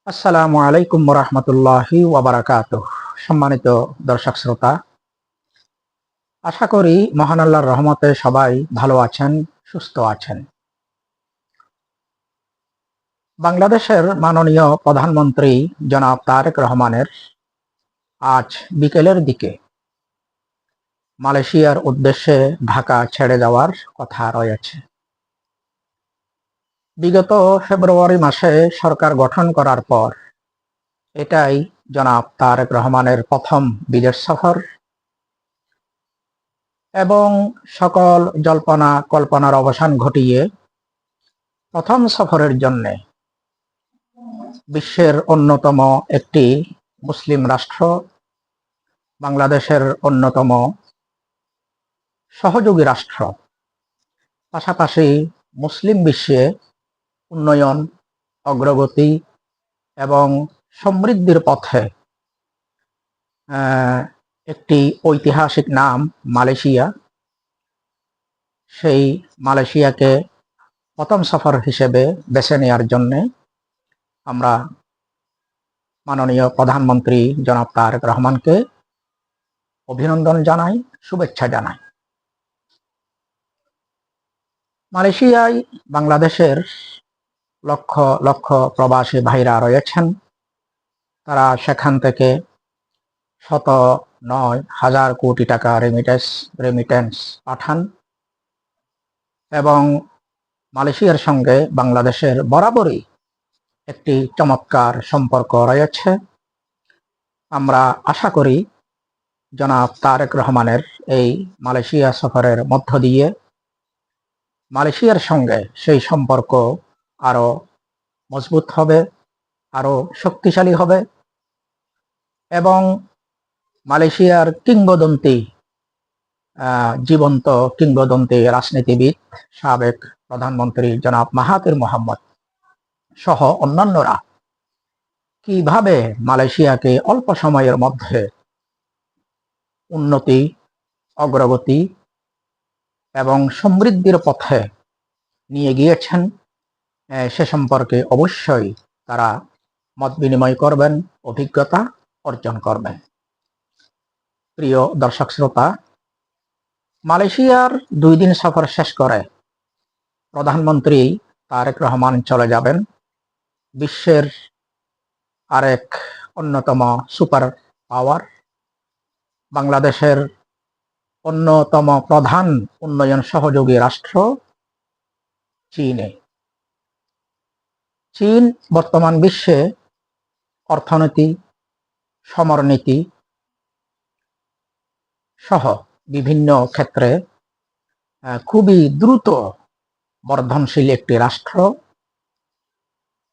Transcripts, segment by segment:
আসসালামু আলাইকুম রহমতুল্লাহি ওয়াবারাকাতুহ। সম্মানিত দর্শক শ্রোতা, আশা করি মহান আল্লাহর রহমতে সবাই ভালো আছেন, সুস্থ আছেন। বাংলাদেশের মাননীয় প্রধানমন্ত্রী জনাব তারেক রহমানের আজ বিকেলের দিকে মালয়েশিয়ার উদ্দেশ্যে ঢাকা ছেড়ে যাওয়ার কথা রয়েছে। বিগত ফেব্রুয়ারি মাসে সরকার গঠন করার পর এটাই জনাব তারেক রহমানের প্রথম বিদেশ সফর এবং সকল জল্পনা কল্পনার অবসান ঘটিয়ে প্রথম সফরের জন্য বিশ্বের অন্যতম একটি মুসলিম রাষ্ট্র, বাংলাদেশের অন্যতম সহযোগী রাষ্ট্র, পাশাপাশি মুসলিম বিশ্বে উন্নয়ন, অগ্রগতি এবং সমৃদ্ধির পথে একটি ঐতিহাসিক নাম মালয়েশিয়া। সেই মালয়েশিয়াকে প্রথম সফর হিসেবে বেছে নেওয়ার জন্য আমরা মাননীয় প্রধানমন্ত্রী জনাব তারেক রহমানকে অভিনন্দন জানাই, শুভেচ্ছা জানাই। মালয়েশিয়ায় বাংলাদেশের লক্ষ লক্ষ প্রবাসী ভাইরা রয়েছেন। তারা সেখান থেকে শত নয় হাজার কোটি টাকা রেমিটেন্স পাঠান এবং মালয়েশিয়ার সঙ্গে বাংলাদেশের বরাবরই একটি চমৎকার সম্পর্ক রয়েছে। আমরা আশা করি জনাব তারেক রহমানের এই মালয়েশিয়া সফরের মধ্য দিয়ে মালয়েশিয়ার সঙ্গে সেই সম্পর্ক আরো মজবুত হবে, আরো শক্তিশালী হবে এবং মালয়েশিয়ার কিংবদন্তি জীবন্ত কিংবদন্তি রাজনীতিবিদ সাবেক প্রধানমন্ত্রী জনাব মাহাথির মোহাম্মদ সহ অন্যান্যরা কিভাবে মালয়েশিয়াকে অল্প সময়ের মধ্যে উন্নতি, অগ্রগতি এবং সমৃদ্ধির পথে নিয়ে গিয়েছেন সে সম্পর্কে অবশ্যই তারা মত বিনিময় করবেন, অভিজ্ঞতা অর্জন করবেন। প্রিয় দর্শক শ্রোতা, মালয়েশিয়ার 2 দিন সফর শেষ করে প্রধানমন্ত্রী তারেক রহমান চলে যাবেন বিশ্বের আরেক অন্যতম সুপার পাওয়ার, বাংলাদেশের অন্যতম প্রধান উন্নয়ন সহযোগী রাষ্ট্র চীনে। চীন বর্তমান বিশ্বে অর্থনীতি, সমরনীতি সহ বিভিন্ন ক্ষেত্রে খুবই দ্রুত বর্ধনশীল একটি রাষ্ট্র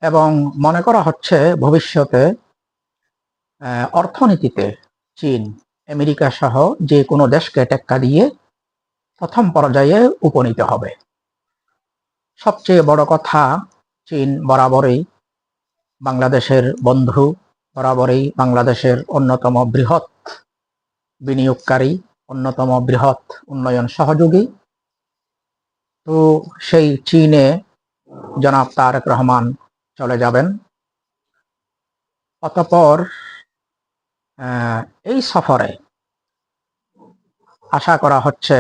এবং মনে করা হচ্ছে ভবিষ্যতে অর্থনীতিতে চীন আমেরিকা সহ যে কোনো দেশকে টেক্কা দিয়ে প্রথম পর্যায়ে উপনীত হবে। সবচেয়ে বড় কথা, চীন বরাবরই বাংলাদেশের বন্ধু, বরাবরই বাংলাদেশের অন্যতম বৃহৎ বিনিয়োগকারী, অন্যতম বৃহৎ উন্নয়ন সহযোগী। তো সেই চীনে জনাব তারেক রহমান চলে যাবেন। অতঃপর এই সফরে আশা করা হচ্ছে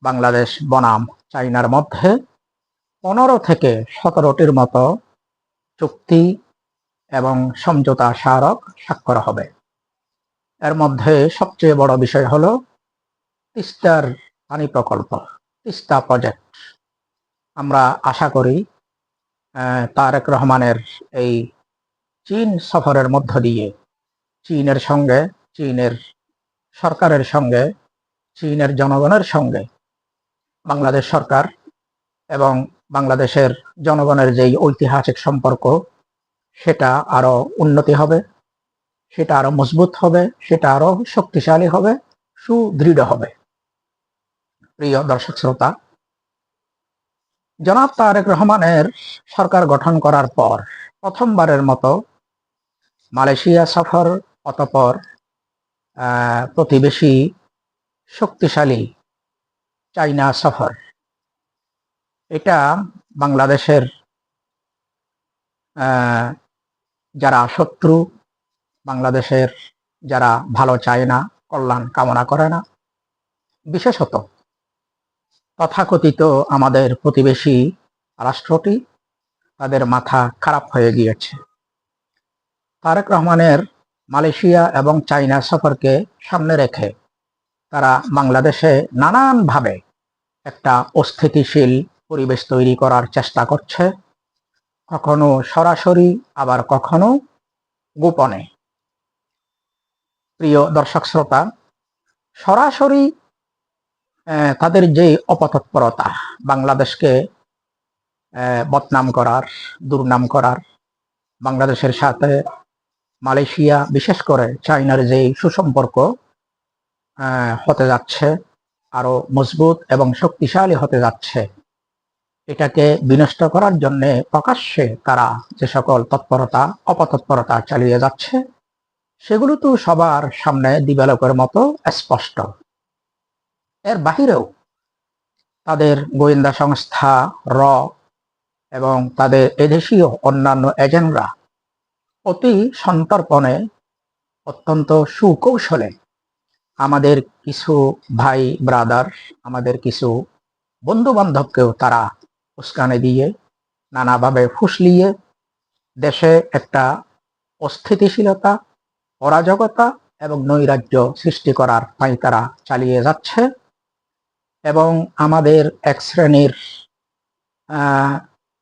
বাংলাদেশ বনাম চায়নার মধ্যে 15 থেকে 17টির মতো চুক্তি এবং সমঝোতা স্মারক স্বাক্ষর হবে। এর মধ্যে সবচেয়ে বড় বিষয় হলো তিস্তার পানি প্রকল্প, তিস্তা প্রজেক্ট। আমরা আশা করি তারেক রহমানের এই চীন সফরের মধ্য দিয়ে চীনের সঙ্গে, চীনের সরকারের সঙ্গে, চীনের জনগণের সঙ্গে বাংলাদেশ সরকার এবং বাংলাদেশের জনগণের যেই ঐতিহাসিক সম্পর্ক, সেটা আরো উন্নতি হবে, সেটা আরো মজবুত হবে, সেটা আরো শক্তিশালী হবে, সুদৃঢ় হবে। প্রিয় দর্শক শ্রোতা, জনাব তারেক রহমানের সরকার গঠন করার পর প্রথমবারের মতো মালয়েশিয়া সফর, অতঃপর প্রতিবেশী শক্তিশালী চাইনা সফর। এটা বাংলাদেশের যারা শত্রু, বাংলাদেশের যারা ভালো চায় না, কল্যাণ কামনা করে না, বিশেষত তথাকথিত আমাদের প্রতিবেশী রাষ্ট্রটি, তাদের মাথা খারাপ হয়ে গিয়েছে। তারেক রহমানের মালয়েশিয়া এবং চায়না সফরকে সামনে রেখে তারা বাংলাদেশে নানানভাবে একটা অস্থিতিশীল পরিবেশ তৈরি করার চেষ্টা করছে, কখনো সরাসরি, আবার কখনো গোপনে। প্রিয় দর্শক শ্রোতা, সরাসরি তাদের যে অপতৎপরতা, বাংলাদেশকে বদনাম করার, দুর্নাম করার, বাংলাদেশের সাথে মালয়েশিয়া, বিশেষ করে চায়নার যে সুসম্পর্ক হতে যাচ্ছে, আরো মজবুত এবং শক্তিশালী হতে যাচ্ছে, এটাকে বিনষ্ট করার জন্য প্রকাশ্যে তারা যে সকল তৎপরতা, অপতৎপরতা চালিয়ে যাচ্ছে, সেগুলো তো সবার সামনে দিবালোকের মতো স্পষ্ট। এর বাহিরেও তাদের গোয়েন্দা সংস্থা র এবং তাদের এদেশীয় অন্যান্য এজেন্টরা অতি সন্তর্পণে, অত্যন্ত সুকৌশলে আমাদের কিছু ভাই ব্রাদার, আমাদের কিছু বন্ধু বান্ধবকেও তারা উস্কানি দিয়ে, নানাভাবে ফুসলিয়ে দেশে একটা অস্থিতিশীলতা, অরাজকতা এবং নৈরাজ্য সৃষ্টি করার পাই তারা চালিয়ে যাচ্ছে। এবং আমাদের এক শ্রেণীর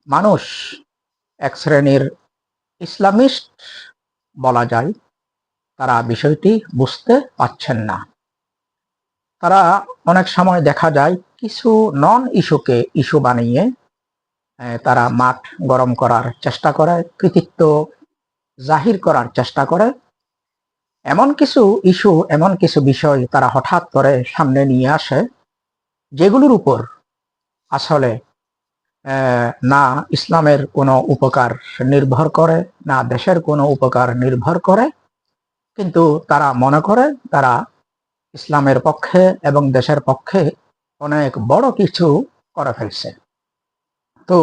মানুষ, এক শ্রেণীর ইসলামিস্ট বলা যায়, তারা বিষয়টি বুঝতে পারছেন না। তারা অনেক সময় দেখা যায় কিছু নন ইস্যুকে ইস্যু বানিয়ে তারা মাঠ গরম করার চেষ্টা করে, কৃতিত্ব জাহির করার চেষ্টা করে। এমন কিছু ইস্যু, এমন কিছু বিষয় তারা হঠাৎ করে সামনে নিয়ে আসে, যেগুলোর উপর আসলে না ইসলামের কোনো উপকার নির্ভর করে, না দেশের কোনো উপকার নির্ভর করে, কিন্তু তারা মনে করে তারা ইসলামের পক্ষে এবং দেশের পক্ষে অনেক বড় কিছু করে ফেলছে। তো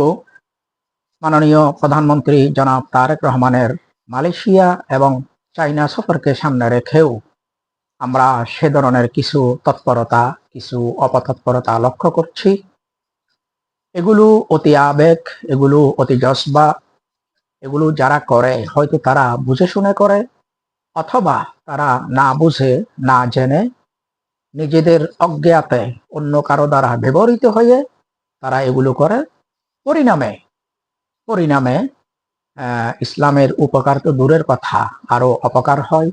মাননীয় প্রধানমন্ত্রী জনাব তারেক রহমানের মালয়েশিয়া এবং চায়না সফরকে সামনে রেখেও আমরা সে ধরনের কিছু তৎপরতা, কিছু অপতৎপরতা লক্ষ্য করছি। এগুলো অতি আবেগ, এগুলো অতি জজবা, এগুলো যারা করে হয়তো তারা বুঝে শুনে করে, অথবা তারা না বুঝে, না জেনে, নিজেদের অজ্ঞাতে অন্য কারো দ্বারা ব্যবহৃত হয়ে তারা এগুলো করে। পরিণামে পরিণামে ইসলামের উপকার তো দূরের কথা, আরো অপকার হয়।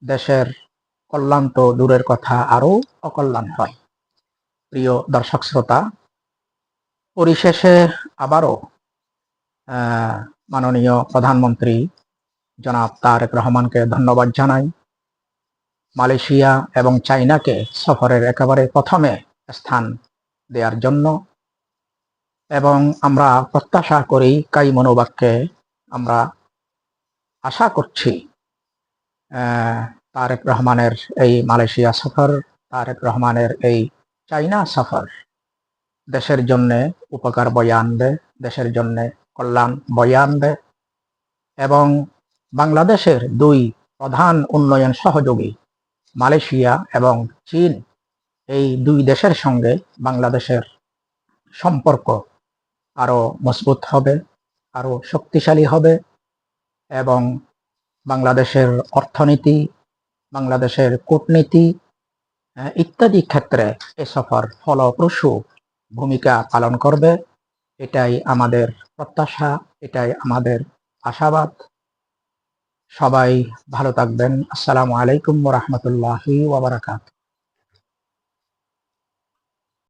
দেশের কল্যাণ তো দূরের কথা, আরো অকল্যাণ হয়। প্রিয় দর্শক শ্রোতা, পরিশেষে আবারও মাননীয় প্রধানমন্ত্রী জনাব তারেক রহমানকে ধন্যবাদ জানাই, মালয়েশিয়া এবং চায়নাকে সফরের একেবারে প্রথমে স্থান দেওয়ার জন্য। এবং আমরা প্রত্যাশা করি, কাই মনোবাক্যে আমরা আশা করছি তারেক রহমানের এই মালয়েশিয়া সফর, তারেক রহমানের এই চায়না সফর দেশের জন্য উপকার বয়ে আনবে, দেশের জন্য কল্যাণ বয়ে আনবে। এবং বাংলাদেশের দুই প্রধান উন্নয়ন সহযোগী মালয়েশিয়া এবং চীন, এই দুই দেশের সঙ্গে বাংলাদেশের সম্পর্ক আরো মজবুত হবে, আরো শক্তিশালী হবে। এবং বাংলাদেশের অর্থনীতি, বাংলাদেশের কূটনীতি ইত্যাদি ক্ষেত্রে এ সফর ফলপ্রসূ ভূমিকা পালন করবে। এটাই আমাদের প্রত্যাশা, এটাই আমাদের আশাবাদ। সবাই ভালো থাকবেন। আসসালামু আলাইকুম ওয়া রাহমাতুল্লাহি ওয়া বারাকাতুহু।